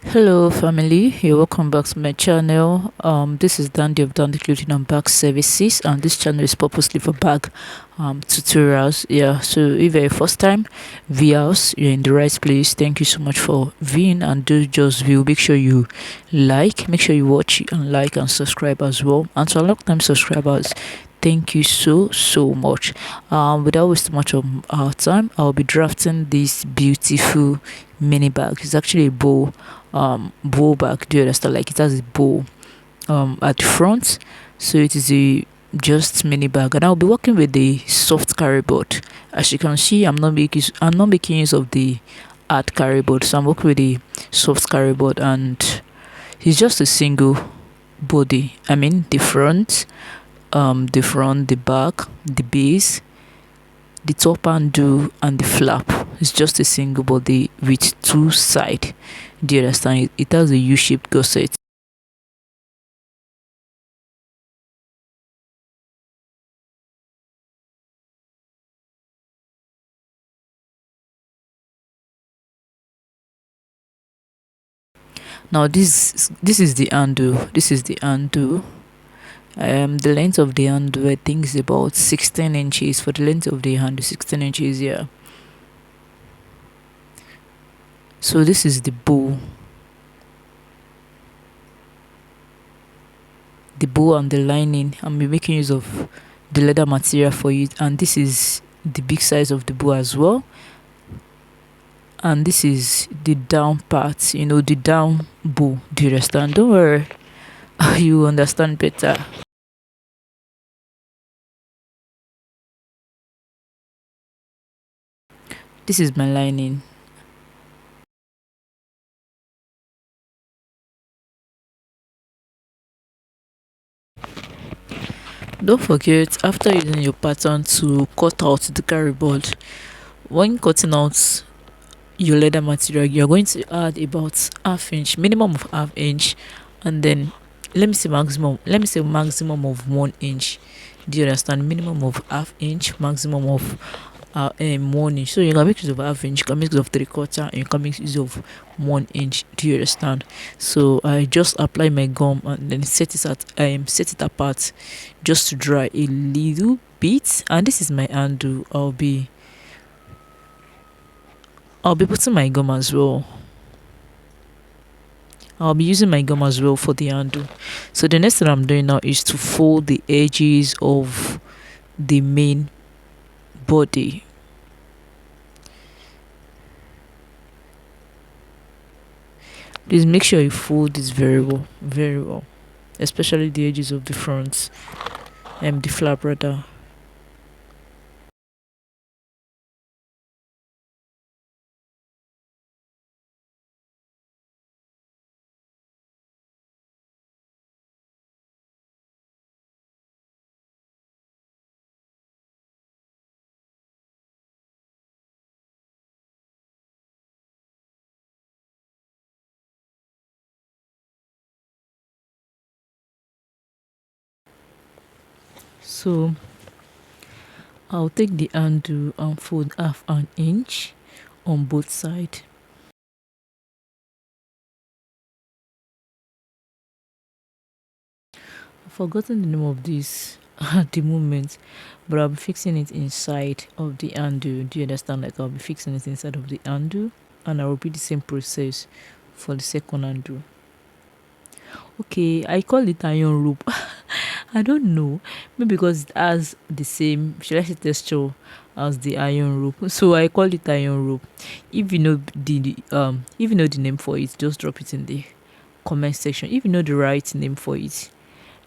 Hello family, you're welcome back to my channel. This is Dandy of Dandy Clothing and Bag Services, and this channel is purposely for bag tutorials. Yeah, so if you're a first time viewers, you're in the right place. Thank you so much for viewing, and do just view. Make sure you make sure you watch and like and subscribe as well. And to long time subscribers, thank you so much. Without wasting much of our time, I'll be drafting this beautiful mini bag. It's actually a bow bag. Do you understand? Like, it has a bow at the front, so it is a just mini bag, and I'll be working with the soft carry board. As you can see, I'm not making use of the hard carry board, so I'm working with the soft carry board, and it's just a single body. I mean, the back, the base, the top handle, and the flap. It's just a single body with two side. Do you understand? It has a U-shaped gusset. Now this is the handle. This is the handle. The length of the handle, I think, is about 16 inches. For the length of the handle, 16 inches. Yeah. So this is the bow and the lining. I'm making use of the leather material for it, and this is the big size of the bow as well. And this is the down part. The down bow. Do you understand? Don't worry, you understand better. This is my lining. Don't forget, after using your pattern, to cut out the carry board. When cutting out your leather material, you're going to add about half inch, minimum of half inch, and then let me say maximum of 1 inch. Do you understand? Minimum of half inch, maximum of 1 inch. So you can make use of half inch, you can make use of 3/4, and you can make use of 1 inch. Do you understand? So I just apply my gum and then set it apart just to dry a little bit. And this is my handle. I'll be putting my gum as well. I'll be using my gum as well for the handle. So the next thing I'm doing now is to fold the edges of the main body. Please make sure you fold this very well, especially the edges of the front, the flap rather. So I'll take the handle and fold half an inch on both sides. I've forgotten the name of this at the moment, but I'll be fixing it inside of the handle. Do you understand? Like, I'll be fixing it inside of the handle, and I will repeat the same process for the second handle. Okay, I call it iron rope. I don't know. Maybe because it has the same, should I say, texture as the iron rope. So I call it iron rope. If you know the name for it, just drop it in the comment section. If you know the right name for it,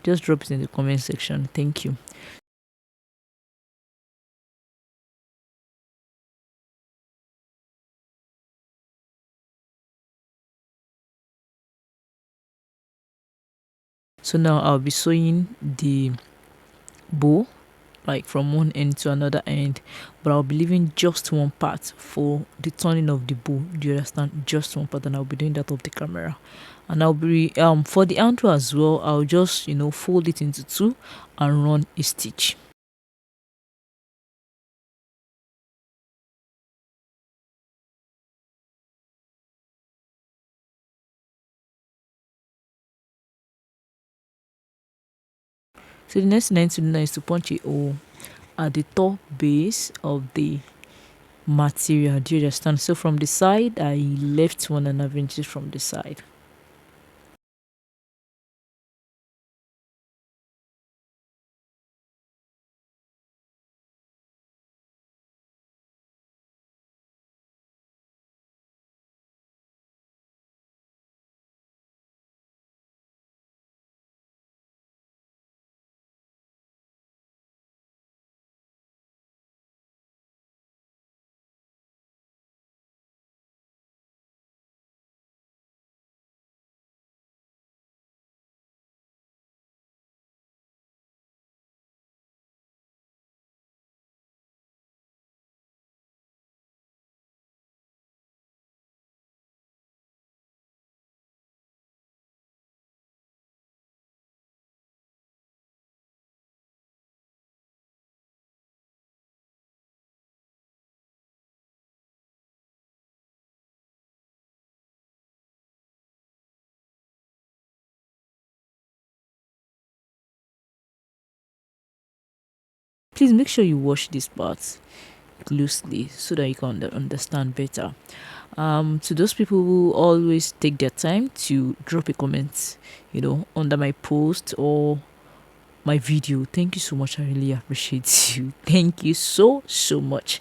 just drop it in the comment section. Thank you. So now I'll be sewing the bow, like from one end to another end, but I'll be leaving just one part for the turning of the bow. Do you understand? Just one part, and I'll be doing that off the camera. And I'll be for the handle as well, I'll just fold it into two and run a stitch. So the next thing I need to do now is to punch a hole at the top base of the material. Do you understand? So from the side, I left 1.5 inches from the side. Please make sure you wash these parts closely so that you can understand better. To those people who always take their time to drop a comment, under my post or my video, thank you so much. I really appreciate you. Thank you so much.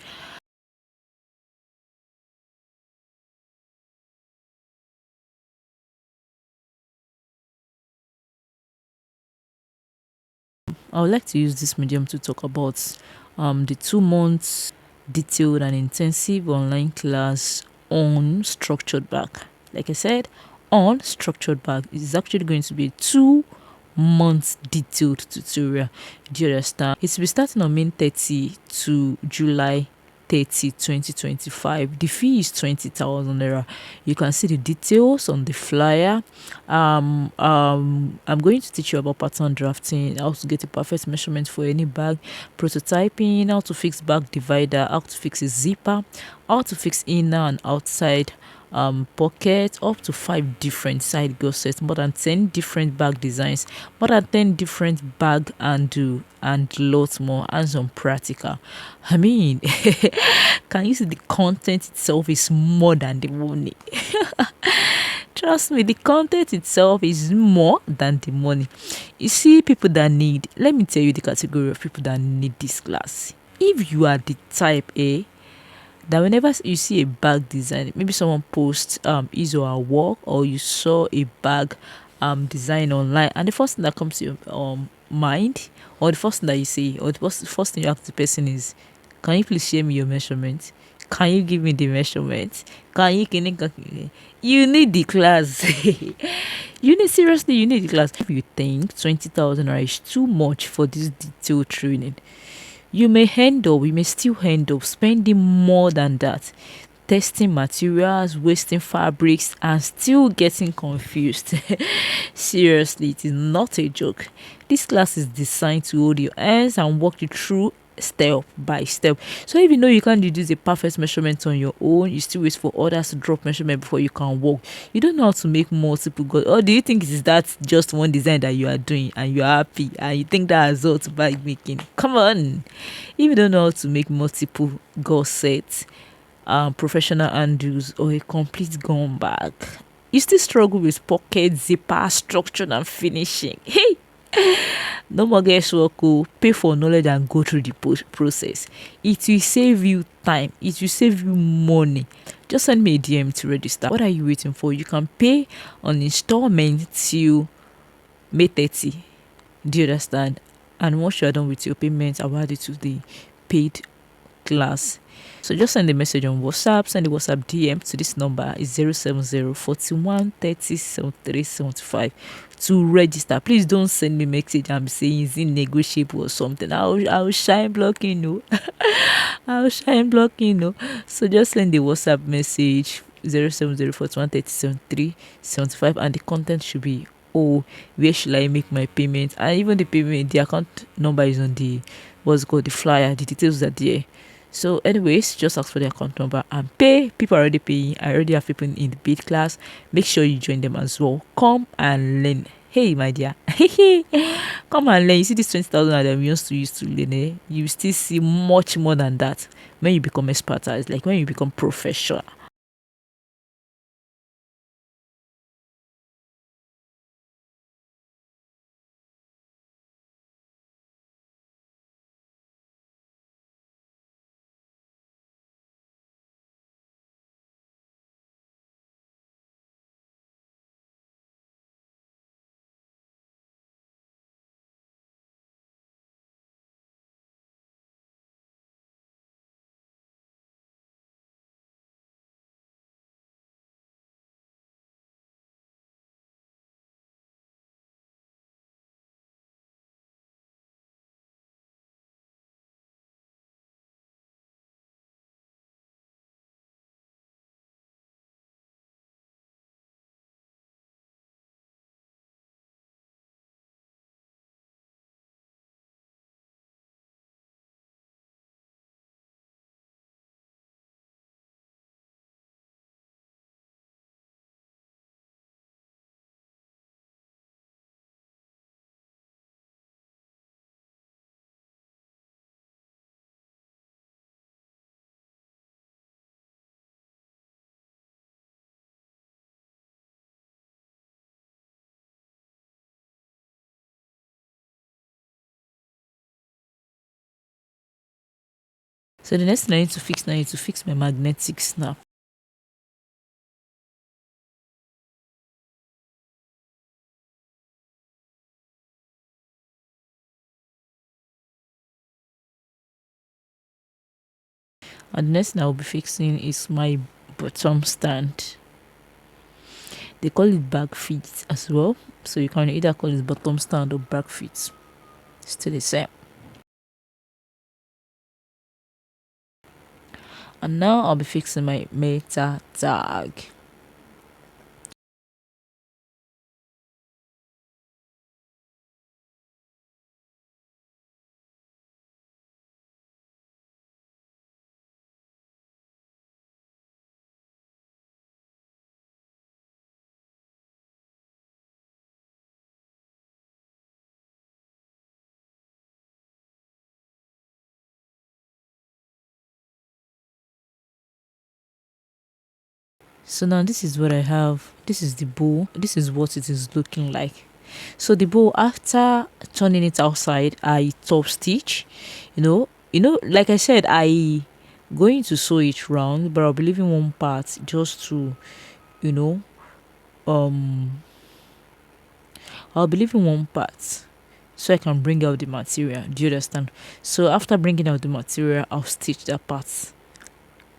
I would like to use this medium to talk about the 2 months detailed and intensive online class on structured bag. Like I said, on structured bag is actually going to be a 2 months detailed tutorial. Do you understand? It will be starting on May 30 to July 30, 2025. The fee is 20,000 naira. You can see the details on the flyer. I'm going to teach you about pattern drafting, how to get a perfect measurement for any bag, prototyping, how to fix bag divider, how to fix a zipper, how to fix inner and outside pocket, up to 5 different side gussets, more than 10 different bag designs, more than 10 different bag handle, and lots more hands-on practical. I mean, can you see the content itself is more than the money? Trust me, the content itself is more than the money. You see, people that need, let me tell you the category of people that need this class. If you are the type A that whenever you see a bag design, maybe someone posts his or her work, or you saw a bag design online, and the first thing that comes to your mind, or the first thing that you say, or the first thing you ask the person is, can you please share me your measurement? Can you give me the measurement? You need the class. You need the class. If you think 20,000 is too much for this detailed training, you may still end up spending more than that, testing materials, wasting fabrics, and still getting confused. Seriously, it is not a joke. This class is designed to hold your hands and walk you through step by step. So if you know you can't deduce a perfect measurement on your own, you still wait for others to drop measurement before you can walk. You don't know how to make multiple goals. Or do you think it is that just one design that you are doing and you are happy and you think that is all to bag making? Come on. If you don't know how to make multiple goal sets, professional handles, or a complete gun bag, you still struggle with pocket, zipper, structure, and finishing. Hey, no more guesswork. Pay for knowledge and go through the process. It will save you time. It will save you money. Just send me a DM to register. What are you waiting for? You can pay on installment till May 30. Do you understand? And once you are done with your payment, I'll add it to the paid class. So just send a message on WhatsApp, send a WhatsApp DM to this number is 070 41 30 73 75 to register. Please don't send me message I'm saying is in negotiable or something. I'll shine blocking you. I'll shine blocking you. So just send the WhatsApp message 070 41 30 73 75 and the content should be, oh, where should I make my payment? And even the payment, the account number is on the what's called the flyer, the details are there. So anyways, just ask for the account number and pay. People are already paying. I already have people in the paid class. Make sure you join them as well. Come and learn. Hey, my dear. Come and learn. You see this 20,000 that I'm used to learn, eh? You still see much more than that when you become expertise, like when you become professional. So the next thing I need to fix now is to fix my magnetic snap. And the next thing I'll be fixing is my bottom stand. They call it back feet as well. So you can either call it bottom stand or back feet. Still the same. And now I'll be fixing my meta tag. So now this is what I have. This is the bow. This is what it is looking like. So the bow, after turning it outside, I top stitch. Like I said, I going to sew it round, but I'll be leaving one part just to, you know, um, I'll be leaving one part so I can bring out the material. Do you understand? So after bringing out the material, I'll stitch that part.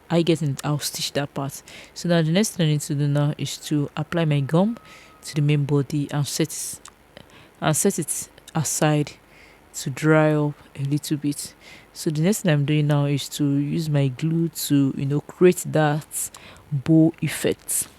I'll stitch that part. So now the next thing I need to do now is to apply my gum to the main body and set it aside to dry up a little bit. So the next thing I'm doing now is to use my glue to create that bow effect.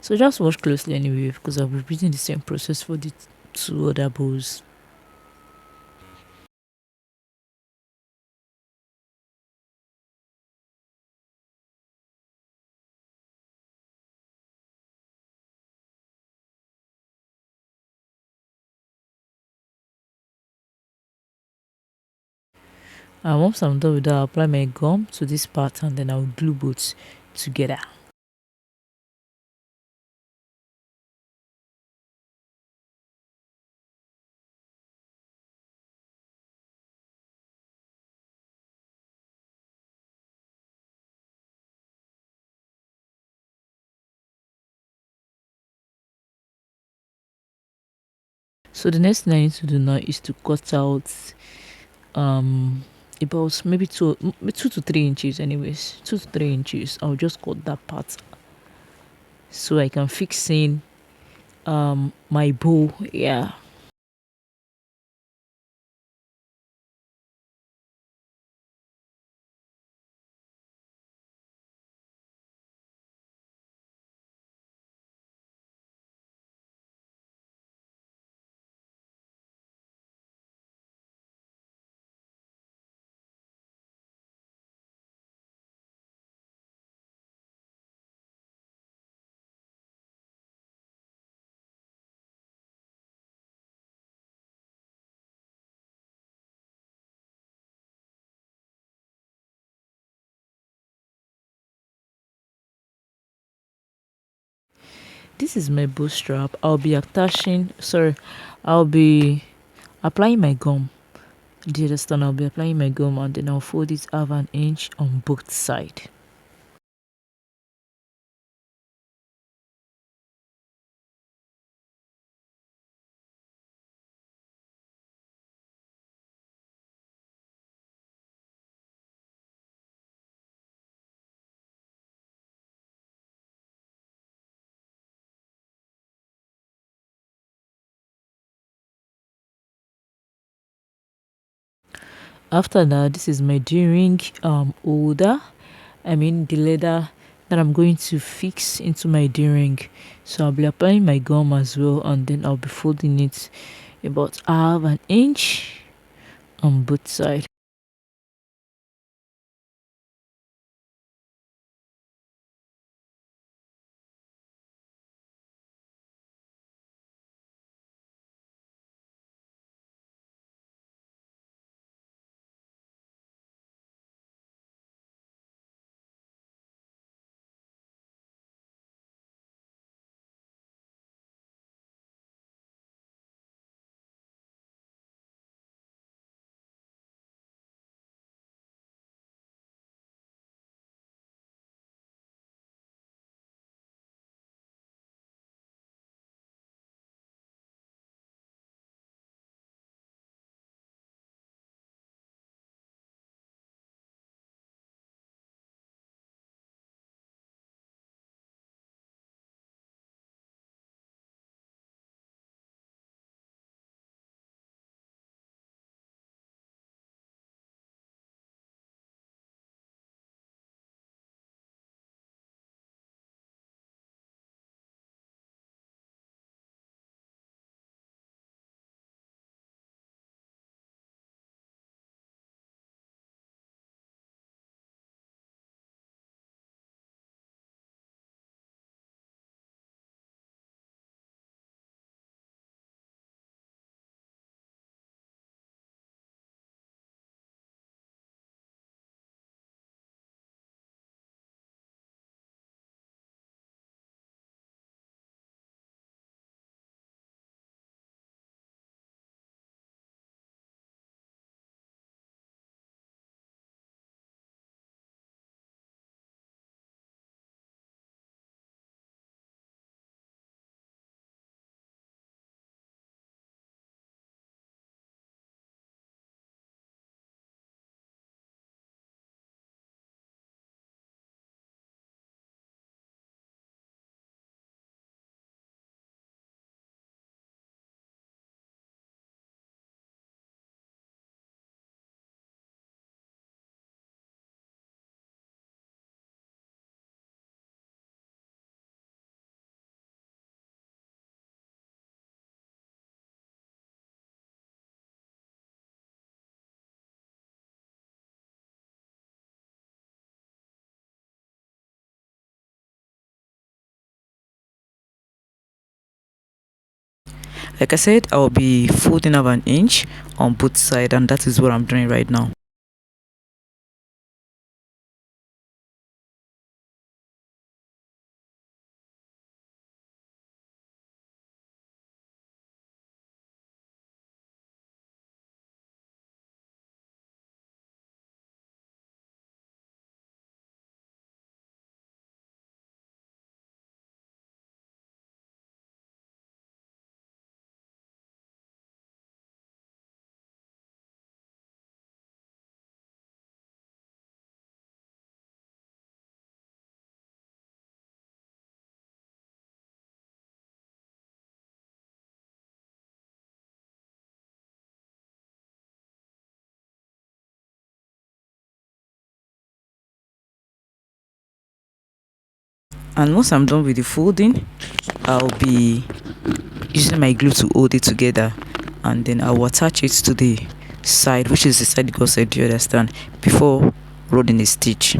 So just watch closely anyway because I'll be repeating the same process for the two other bows. And once I'm done with that, I'll apply my gum to this part and then I'll glue both together. So the next thing I need to do now is to cut out um about maybe 2 to 3 inches, anyways, 2 to 3 inches. I'll just cut that part so I can fix in my bow. Yeah. this is my bootstrap. I'll be applying my gum. Do you understand? I'll be applying my gum and then I'll fold it half an inch on both sides. After that, this is my D-ring holder. I mean the leather that I'm going to fix into my D-ring. So I'll be applying my gum as well and then I'll be folding it about half an inch on both sides. Like I said, I'll be folding up an inch on both sides and that is what I'm doing right now. And once I'm done with the folding, I'll be using my glue to hold it together and then I'll attach it to the side, which is the side because I do understand, before rolling a stitch.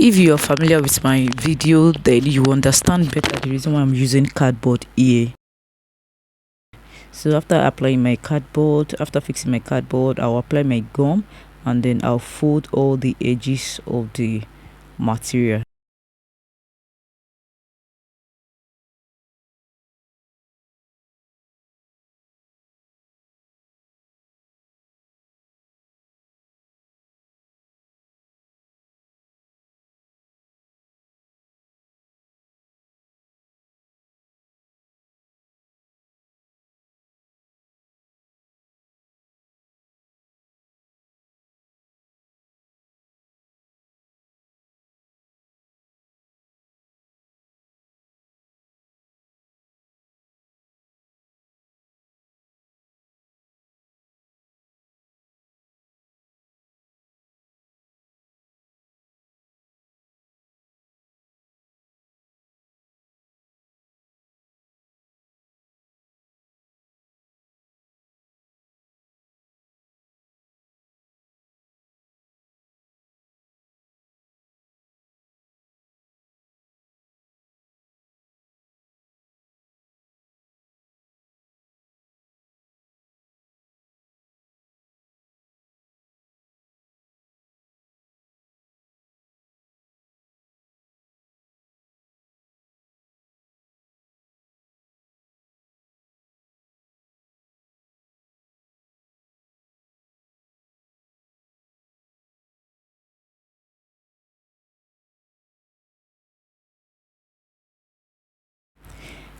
If you're familiar with my video, then you understand better the reason why I'm using cardboard here. So after applying my cardboard, after fixing my cardboard, I'll apply my gum, and then I'll fold all the edges of the material.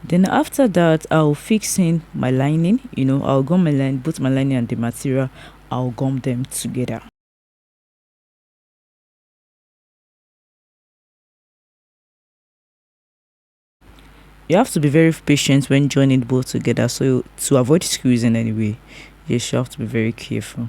Then after that, I'll fix in my lining. I'll gum my line, both my lining and the material. I'll gum them together. You have to be very patient when joining both together. So to avoid squeezing anyway, yes, you have to be very careful.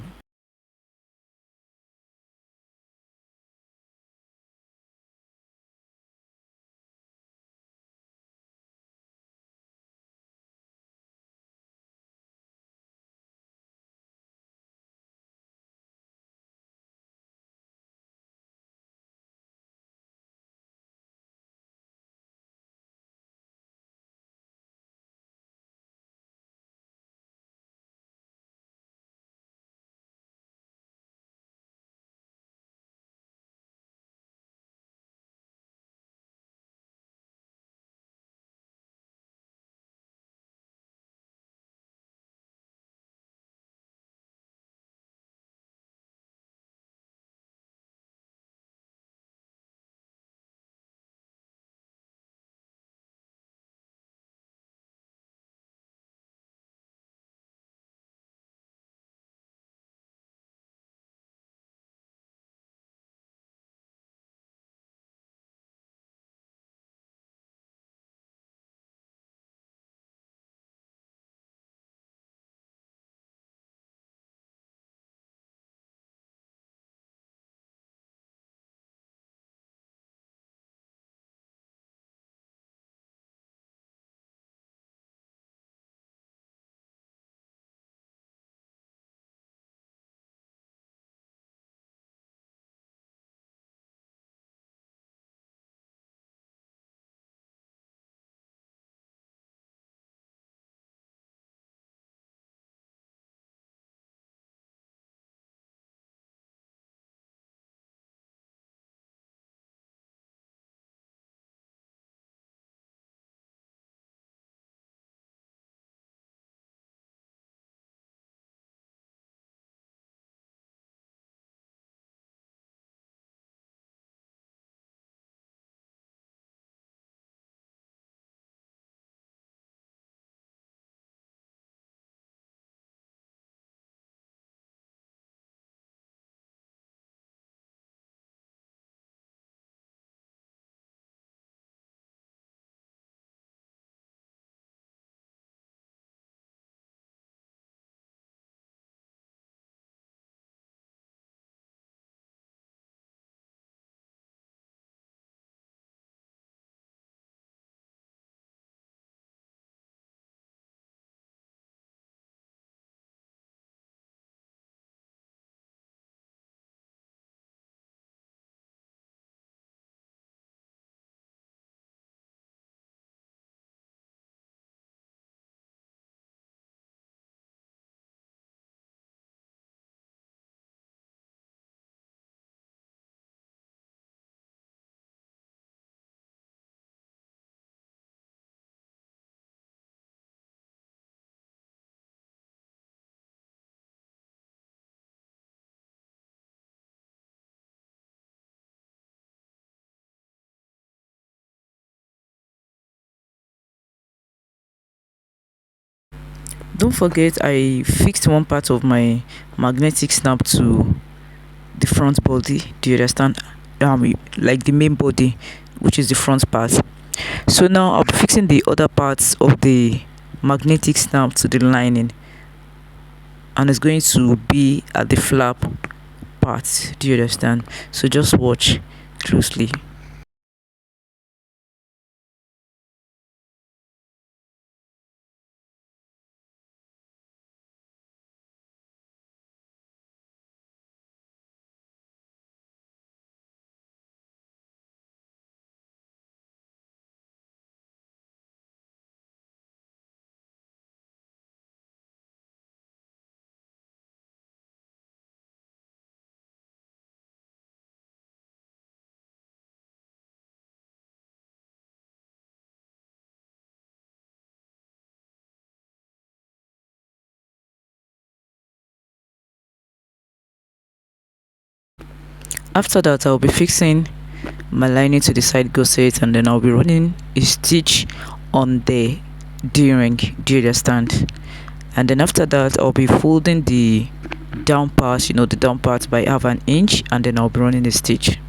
don't forget I fixed one part of my magnetic snap to the front body. Do you understand? Like the main body, which is the front part. So now I'll be fixing the other parts of the magnetic snap to the lining, and it's going to be at the flap part. Do you understand? So just watch closely. After that, I'll be fixing my lining to the side gusset, and then I'll be running a stitch on the d-ring. Do you understand? And then after that, I'll be folding the down part, the down part by half an inch, and then I'll be running a stitch.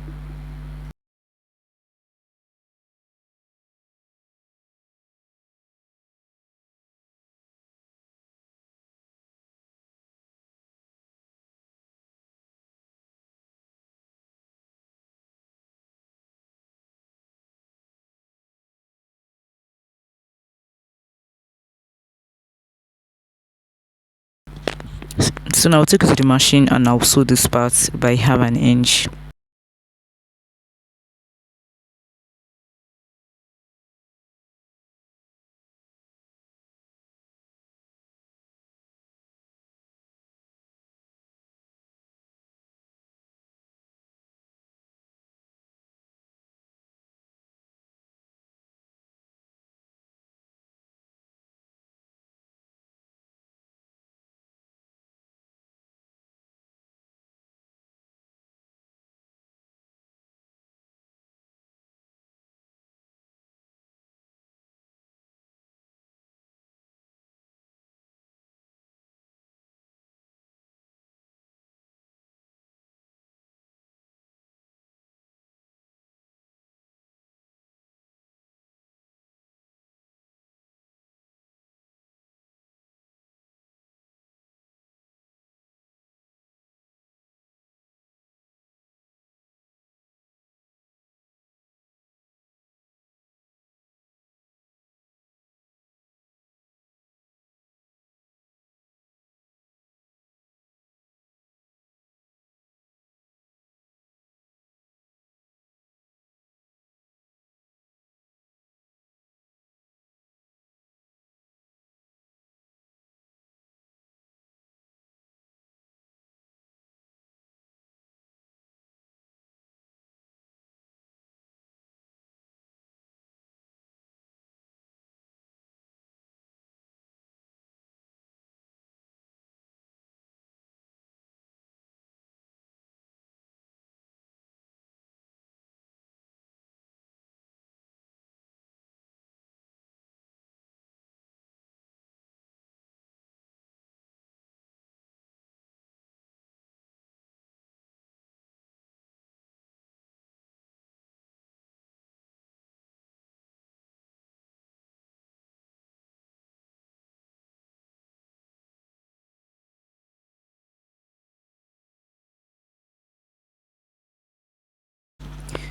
So now I'll take it to the machine and I'll sew this part by half an inch.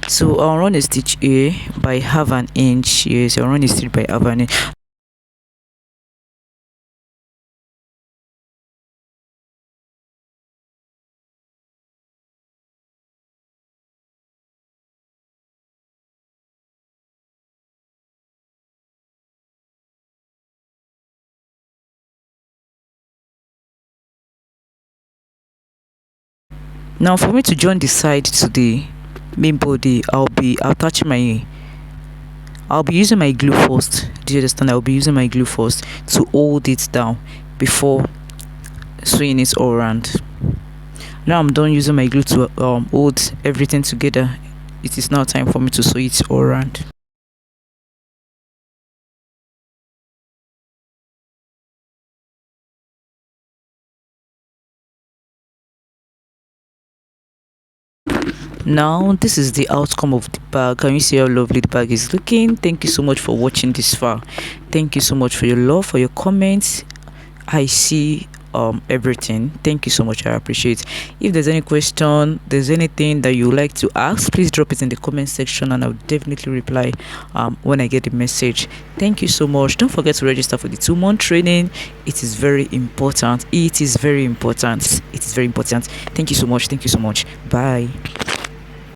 So I'll run a stitch here by half an inch. Yes, I'll run a stitch by half an inch. Now for me to join the side to the main body, I'll be using my glue first. Do you understand? I'll be using my glue first to hold it down before sewing it all around. Now I'm done using my glue to hold everything together. It is now time for me to sew it all around. Now this is the outcome of the bag. Can you see how lovely the bag is looking? Thank you so much for watching this far. Thank you so much for your love, for your comments. I see everything. Thank you so much. I appreciate. If there's any question, there's anything that you would like to ask, please drop it in the comment section and I'll definitely reply when I get the message. Thank you so much. Don't forget to register for the 2-month training. It is very important. It is very important. It is very important. Thank you so much. Thank you so much. Bye.